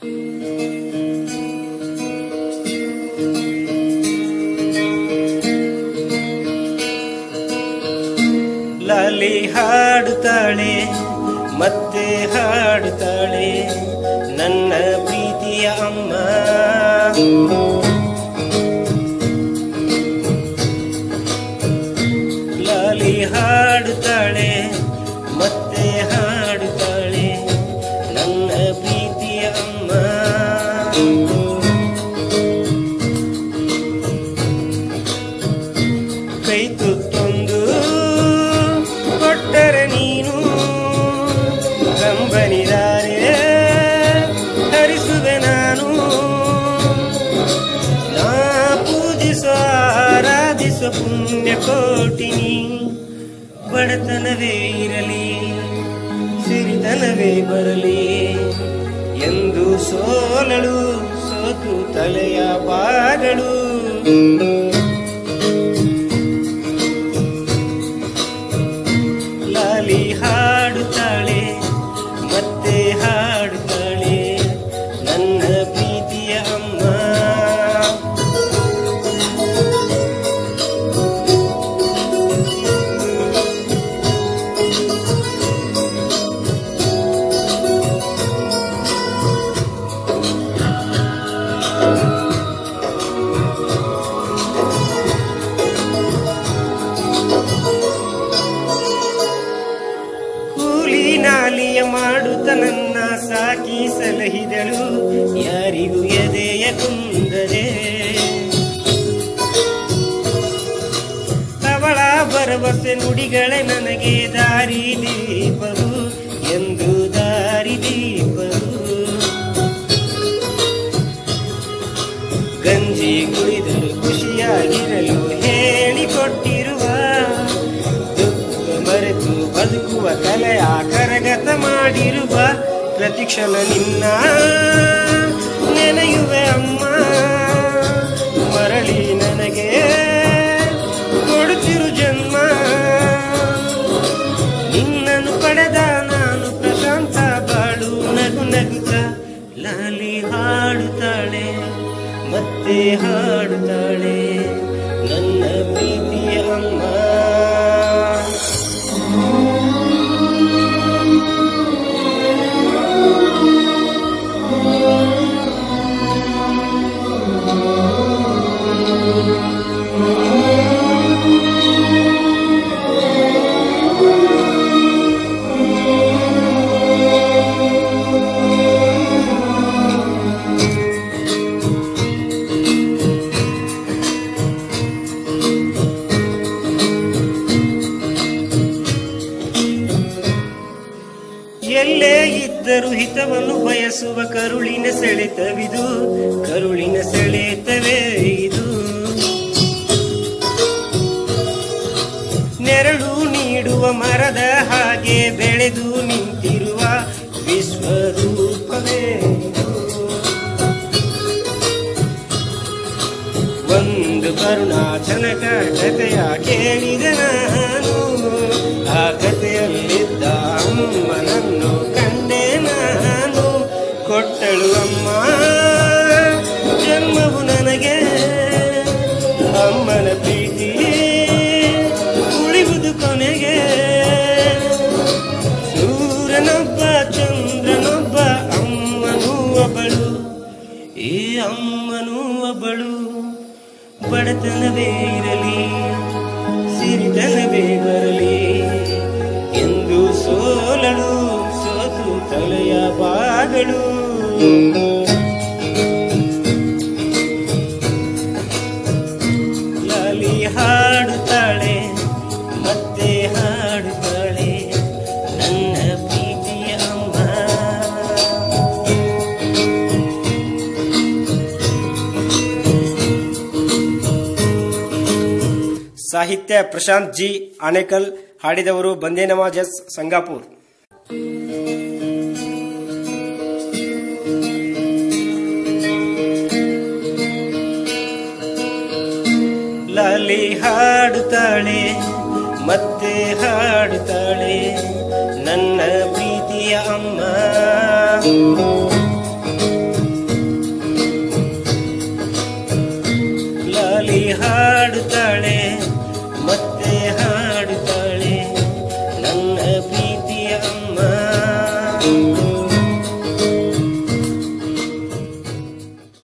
ಲಾಲಿ ಹಾಡುತ್ತಾಳೆ ಮತ್ತೆ ಹಾಡುತ್ತಾಳೆ ನನ್ನ ಪ್ರೀತಿಯ ಅಮ್ಮ. ಲಾಲಿ ಹಾಡುತ್ತಾಳೆ ಮತ್ತೆ ಹಾಡುತ್ತಾಳೆ ನನ್ನ ಪ್ರೀತಿಯ ಅಮ್ಮ. ಕೈ ತುತ್ತೊಂದು ಕೊಟ್ಟರೆ ನೀನು ಕಂಬನಿದಾರೆ ಹರಿಸುವೆ ನಾನು. ನಾ ಪೂಜಿಸೋ ಆರಾಧಿಸೋ ಪುಣ್ಯ ಕೋಟಿನಿ. ಬಡತನವೇ ಇರಲಿ ಸಿರಿತನವೇ ಬರಲಿ ಎಂದು ಸೋಲಳು ಸೋತು ತಲೆಯ ಬಾಗಳು. ಲಾಲಿ ಹಾಡುತ್ತಾಳೆ ಮತ್ತೆ ಹಾಡುತ್ತಾಳೆ ನನ್ನ ಪ್ರೀತಿಯ ಅಮ್ಮ. ನಾಲಿಯ ಮಾಡುತ್ತ ನನ್ನ ಸಾಕಿ ಸಲಹಿದಳು ಯಾರಿಗೂ ಎದೆಯ ಕುಂದರೆ. ಅವಳ ಭರವಸೆ ನುಡಿಗಳೇ ನನಗೆ ದಾರಿ ದೀಪವು ಎಂದು ದಾರಿ ದೀಪವು. ಗಂಜಿ ಕುಡಿದರು ಖುಷಿಯಾಗಿರಲು ಹೇಳಿಕೊಟ್ಟಿರುವ ಮರೆತು ಬದುಕುವ ಕಲೆಯ ಕರಗತ ಮಾಡಿರುವ ಪ್ರತಿಕ್ಷಣ ನಿನ್ನ ನೆನೆಯುವೆ ಅಮ್ಮ. ಮರಳಿ ನನಗೆ ಕೊಡುತ್ತಿರು ಜನ್ಮ. ನಿನ್ನನ್ನು ಪಡೆದ ನಾನು ಪ್ರಶಾಂತ ಬಾಳು ನಗು ನಗುತ್ತ. ಲಾಲಿ ಹಾಡುತ್ತಾಳೆ ಮತ್ತೆ ಹಾಡುತ್ತಾಳೆ ನನ್ನ ಪ್ರೀತಿಯ ಅಮ್ಮ. ಎಲ್ಲೇ ಇದ್ದರೂ ಹಿತವನ್ನು ಬಯಸುವ ಕರುಳಿನ ಸೆಳೆತವಿದು, ಕರುಳಿನ ಸೆಳೆತವೇ ಇದು. ನೆರಳು ನೀಡುವ ಮರದ ಹಾಗೆ ಬೆಳೆದು ನಿಂತಿರುವ ವಿಶ್ವರೂಪವೇ ಇದು. ಒಂದು ಕರುಣಾಜನಕ ಕಥೆಯ ಕೇಳಿದೆ ನಾನು. ಆ ಕಥೆಯಲ್ಲಿದ್ದ ಅಮ್ಮನನ್ನು ಕಂಡೆ ನಾನು. ಕೊಟ್ಟಳು ಅಮ್ಮ ಜನ್ಮವು ನನಗೆ. ಅಮ್ಮನ ಪ್ರೀತಿ ಉಳಿಯುವುದು ಕೊನೆಗೆ. ಸೂರ್ಯನೊಬ್ಬ ಚಂದ್ರನೊಬ್ಬ ಅಮ್ಮನೂ ಒಬ್ಬಳು. ಈ ಅಮ್ಮನೂ ಒಬ್ಬಳು. ಬಡತನವೇ ಇರಲಿ ಸಿರಿತನವೇ ಬರಲಿ ಎಂದು ಸೋಲಳು ಸೋತು ತಲೆಯ ಬಾಗಳು. ಲಾಲಿ ಹಾಡುತ್ತಾಳೆ ಮತ್ತೆ ಹಾಡುತ್ತಾಳೆ ನನ್ನ ಪ್ರೀತಿಯ ಅಮ್ಮ. ಸಾಹಿತ್ಯ ಪ್ರಶಾಂತ್ ಜಿ ಆನೇಕಲ್. ಹಾಡಿದವರು ಬಂದೇ ನವಾಜ್ ಎಸ್ ಸಂಗಾಪುರ್. ಲಾಲಿ ಹಾಡುತ್ತಾಳೆ ಮತ್ತೆ ಹಾಡುತ್ತಾಳೆ ನನ್ನ ಪ್ರೀತಿಯ ಅಮ್ಮ. ಲಾಲಿ ಹಾಡುತ್ತಾಳೆ ಮತ್ತೆ ಹಾಡುತ್ತಾಳೆ ನನ್ನ ಪ್ರೀತಿಯ ಅಮ್ಮ.